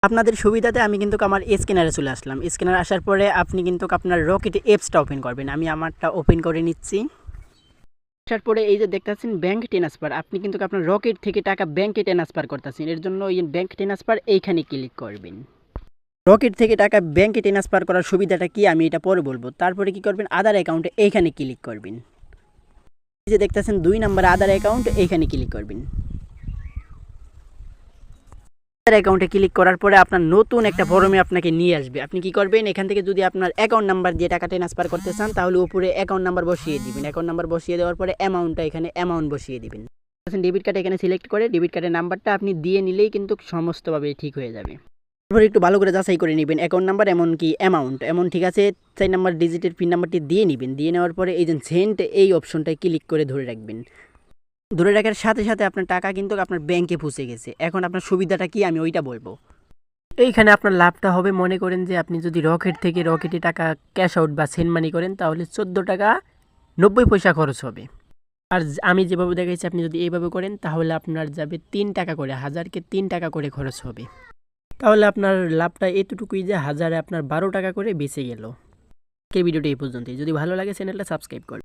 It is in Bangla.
আপনাদের সুবিধাতে আমি কিন্তু আমার স্ক্যানারে চলে আসলাম। স্ক্যানারে আসার পরে আপনি কিন্তু আপনার রকেট অ্যাপসটা ওপেন করবেন। আমি আমারটা ওপেন করে নিচ্ছি। আসার পরে এই যে দেখতেছেন ব্যাঙ্ক ট্রান্সফার, আপনি কিন্তু আপনার রকেট থেকে টাকা ব্যাঙ্কে ট্রান্সফার করতেছেন। এর জন্য এই ব্যাঙ্ক ট্রান্সফার এইখানে ক্লিক করবেন। রকেট থেকে টাকা ব্যাঙ্কে ট্রান্সফার করার সুবিধাটা কি আমি এটা পরে বলবো। তারপরে কি করবেন, আধার অ্যাকাউন্টে এইখানে ক্লিক করবেন। এই যে দেখতেছেন 2 নম্বর আধার অ্যাকাউন্ট, এইখানে ক্লিক করবেন। আধার অ্যাকাউন্টে ক্লিক করার পরে আপনার নতুন একটা ফর্মে আপনাকে নিয়ে আসবে। আপনি কি করবেন, এখান থেকে যদি আপনার অ্যাকাউন্ট নাম্বার দিয়ে টাকা ট্রান্সফার করতে চান তাহলে উপরে অ্যাকাউন্ট নাম্বার বসিয়ে দিবেন। অ্যাকাউন্ট নাম্বার বসিয়ে দেওয়ার পরে অ্যামাউন্টটা এখানে অ্যামাউন্ট বসিয়ে দিবেন। ডেবিট কার্ড এখানে সিলেক্ট করে ডেবিট কার্ডের নাম্বারটা আপনি দিয়ে নিলেই কিন্তু সমস্তভাবে ঠিক হয়ে যাবে। তারপরে একটু ভালো করে যাচাই করে নেবেন অ্যাকাউন্ট নাম্বার এমনকি অ্যামাউন্ট এমন ঠিক আছে। 4 নাম্বার ডিজিটের পিন নাম্বারটি দিয়ে নেবেন। দিয়ে নেওয়ার পরে এই যে সেন্ড এই অপশনটায় ক্লিক করে ধরে রাখবেন। ধরে রাখার সাথে সাথে আপনার টাকা কিন্তু আপনার ব্যাংকে পৌঁছে গেছে। এখন আপনার সুবিধাটা কি আমি ওইটা বলবো। এইখানে আপনার লাভটা হবে, মনে করেন যে আপনি যদি রকেট থেকে রকেটে টাকা ক্যাশ আউট বা সেন্ড মানি করেন তাহলে 14 টাকা 90 পয়সা খরচ হবে। আর আমি যেভাবে দেখাইছি আপনি যদি এইভাবে করেন তাহলে আপনার যাবে 3 টাকা করে, 1000কে 3 টাকা করে খরচ হবে। তাহলে আপনার লাভটা এতটুকুই যে 1000-এ আপনার 12 টাকা করে বেঁচে গেল। ভিডিওটি এই পর্যন্তই। যদি ভালো লাগে চ্যানেলটা সাবস্ক্রাইব করুন।